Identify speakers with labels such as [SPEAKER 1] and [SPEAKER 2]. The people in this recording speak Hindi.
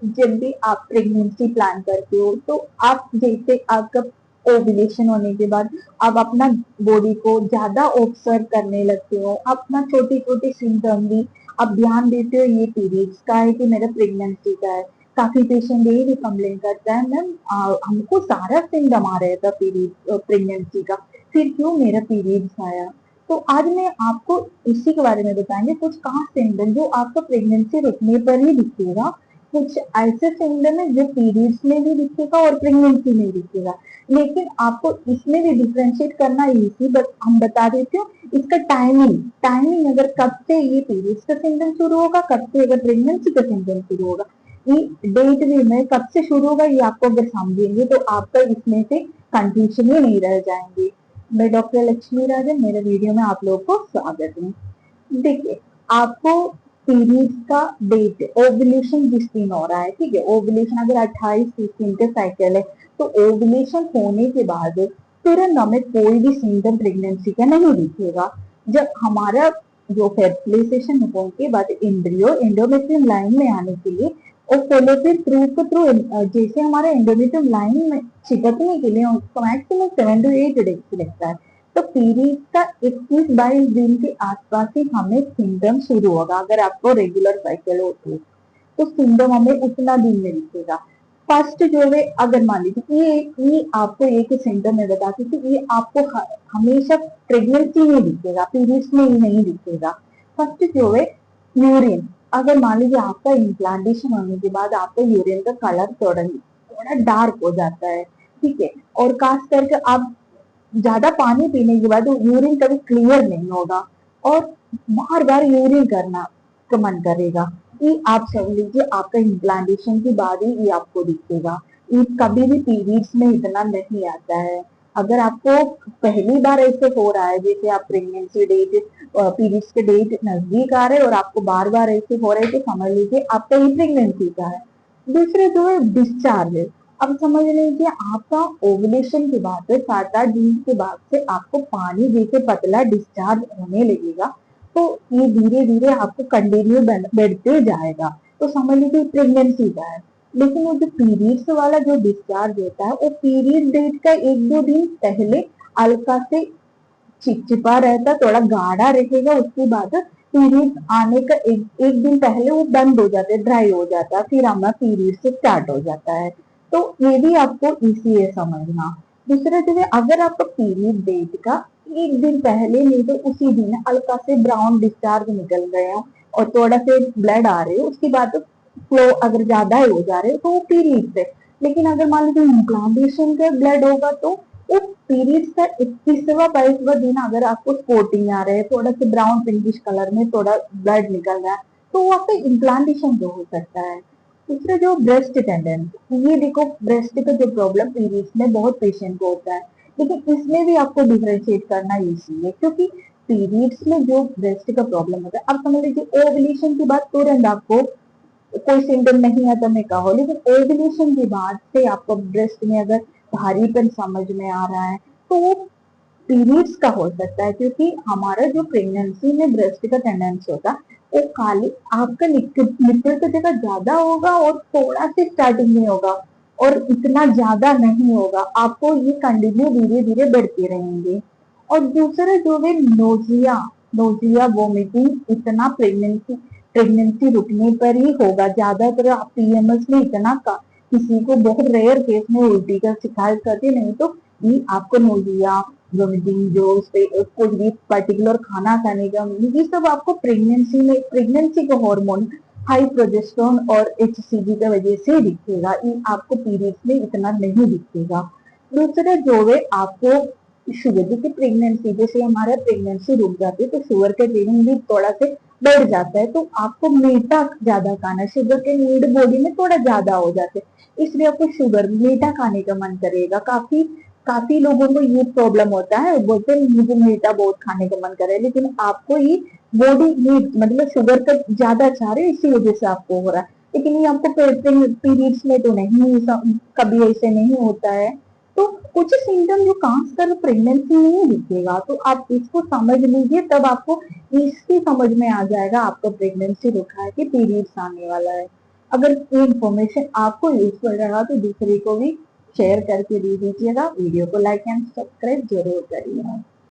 [SPEAKER 1] जब भी आप प्रेगनेंसी प्लान करते हो तो आप जैसे आपका ओव्यूलेशन होने के बाद आप अपना बॉडी को ज्यादा ऑब्जर्व करने लगते हो, अपना छोटे छोटे सिम्टम भी आप ध्यान देते हो, ये पीरियड्स का है कि मेरा प्रेगनेंसी का है। काफी पेशेंट यही भी कंप्लेन करता है, मैम हमको सारा सिम्टम आ रहा था पीरियड प्रेगनेंसी का, फिर क्यों मेरा पीरियड्स आया। तो आज मैं आपको इसी के बारे में बताएंगे कुछ खास सिम्टम जो आपको प्रेगनेंसी रुकने पर ही दिखेगा, कुछ ऐसे सिम्टम है जो पीरियड्स में भी दिखेगा और प्रेगनेंसी में दिखेगा, लेकिन आपको इसमें भी डिफ्रेंशिएट करना इजी, बट हम बता देते हो इसका टाइमिंग। टाइमिंग अगर कब से ये पीरियड्स का सिम्टम शुरू होगा, कब से अगर प्रेगनेंसी का सिम्टम शुरू होगा, ये डेट भी में कब से शुरू होगा, ये आपको अगर समझेंगे तो आपका इसमें से कंफ्यूजन ही नहीं रह जाएंगे। मैं डॉक्टर लक्ष्मी राजन, मेरे वीडियो में आप लोगों को स्वागत है। देखिए, आपको पीरियड्स का डेट, ओव्यूलेशन जिस दिन हो रहा है, ठीक है, ओव्यूलेशन अगर 28-30 दिन का साइकिल है तो ओव्यूलेशन होने के बाद तुरंत हमें कोई भी सिम्टम प्रेगनेंसी का नहीं दिखेगा। जब हमारा जो फर्टिलाइजेशन होने के बाद एम्ब्रियो एंडोमेट्रियम लाइन में आने के लिए और फॉलोपियन थ्रू जैसे हमारा एंडोमेट्रियम लाइन में चिपकने के लिए उसको मैक्सिमम 7 to 8 डेज लगता है। तो पीरियड का 21-22 दिन के आसपास ही हमें सिम्टम शुरू होगा, अगर आपको रेगुलर साइकिल हो तो सिम्टम हमें उतना दिन में दिखेगा। फर्स्ट जो है, अगर मान लीजिए ये आपको एक सिम्टम में बताती थी, ये आपको हमेशा प्रेगनेंसी में दिखेगा, पीरियड्स में ही नहीं दिखेगा। फर्स्ट जो है यूरिन, अगर मान लीजिए आपका इम्प्लांटेशन होने के बाद आपका यूरिन का कलर थोड़ा थोड़ा डार्क हो जाता है, ठीक है, और खास करके आप ज्यादा पानी पीने के बाद यूरिन कभी क्लियर नहीं होगा और बार बार यूरिन करना का मन करेगा, ये आप समझ लीजिए आपका इम्प्लांटेशन के बाद ही ये आपको दिखेगा। ये कभी भी पीरियड्स में इतना नहीं आता है। अगर आपको पहली बार ऐसे हो रहा है, जैसे आप प्रेगनेंसी डेट पीरियड्स के डेट नजदीक आ रहे हैं और आपको बार बार ऐसे हो रहे, तो समझ लीजिए आपका ये प्रेगनेंसी का है। दूसरे जो है डिस्चार्ज है। अब समझ लीजिए आपका ओवुलेशन के बाद से 7-8 दिन के बाद से आपको पानी जैसे पतला डिस्चार्ज होने लगेगा, तो ये धीरे धीरे आपको कंटिन्यू बढ़ते जाएगा, तो समझ लीजिए प्रेगनेंसी का है। लेकिन वो जो पीरियड्स वाला जो डिस्चार्ज होता है वो पीरियड डेट का 1-2 दिन पहले हल्का से चिपचिपा रहता, थोड़ा गाढ़ा रहेगा, उसके बाद पीरियड आने का एक दिन पहले वो बंद हो जाता है, ड्राई हो जाता है, फिर हमारा पीरियड से स्टार्ट हो जाता है। तो ये भी आपको इजी है समझना। दूसरा जो है, अगर आपका पीरियड डेट का एक दिन पहले नहीं तो उसी दिन हल्का से ब्राउन डिस्चार्ज निकल गया और थोड़ा से ब्लड आ रहे हो, उसके बाद फ्लो अगर ज्यादा हो जा रहे हो तो वो पीरियड है। लेकिन अगर मान लीजिए इम्प्लांटेशन का ब्लड होगा तो वो पीरियड्स का 21वां-22वां दिन अगर आपको स्पॉटिंग आ रहे हैं, थोड़ा सा ब्राउन पिंकिश कलर में थोड़ा ब्लड निकल रहा है, तो वो आपका इम्प्लांटेशन जो हो सकता है। दूसरा जो ब्रेस्ट टेंडेंस, ये देखो ब्रेस्ट का जो प्रॉब्लम पीरियड्स में बहुत पेशेंट को होता है, लेकिन इसमें भी आपको डिफरेंशिएट करना इजी है, क्योंकि पीरियड्स में जो ब्रेस्ट का प्रॉब्लम होता है, अब समझ लीजिए ओवुलेशन के बाद तुरंत आपको कोई सिम्टम नहीं आता मैं कहो, लेकिन ओवुलेशन के बाद से आपको ब्रेस्ट में अगर भारीपन समझ में आ रहा है तो वो पीरियड्स का हो सकता है, क्योंकि हमारा जो प्रेगनेंसी में ब्रेस्ट का टेंडेंसी होता है वो खाली आपका निपल का जगह ज्यादा होगा और थोड़ा से स्टार्टिंग में होगा और इतना ज्यादा नहीं होगा, आपको ये कंटिन्यू धीरे धीरे बढ़ते रहेंगे। और दूसरा जो है नोजिया, नोजिया वोमिटिंग इतना प्रेगनेंसी प्रेगनेंसी रुकने पर ही होगा, ज्यादातर पीएमएस में इतना का किसी को बहुत रेयर केस में उल्टी का शिकायत करते, नहीं तो ये आपको नोजिया वोमिटिंग जो कुछ भी पर्टिकुलर खाना खाने का, ये सब आपको प्रेगनेंसी में प्रेगनेंसी का हार्मोन हाई प्रोजेस्टेरोन और एचसीजी की वजह से दिखेगा, ये आपको पीरियड्स में इतना नहीं दिखेगा। दूसरा जो है आपको शुगर, जैसे प्रेगनेंसी जैसे हमारा प्रेगनेंसी रुक जाती है तो शुगर का रीडिंग भी थोड़ा से बढ़ जाता है, तो आपको मीठा ज्यादा खाना, शुगर के नीड बॉडी में थोड़ा ज्यादा हो जाते हैं, इसलिए आपको शुगर मीठा खाने का मन करेगा। काफी काफी लोगों को ये प्रॉब्लम होता है, बोलते हैं मुझे मीठा बहुत खाने का मन कर रहा है, लेकिन आपको ये बॉडी नीड मतलब शुगर का ज्यादा चाह रहे इसी वजह से आपको हो रहा है, लेकिन ये आपको पीरियड्स में तो नहीं, कभी ऐसे नहीं होता है। तो कुछ सिम्टम जो खासकर प्रेगनेंसी में ही दिखेगा, तो आप इसको समझ लीजिए, तब आपको इसकी समझ में आ जाएगा आपको प्रेगनेंसी रुका है कि पीरियड्स आने वाला है। अगर ये इंफॉर्मेशन आपको यूजफुल रहा तो दूसरे को भी शेयर करके दे दीजिएगा। वीडियो को लाइक एंड सब्सक्राइब जरूर करिएगा।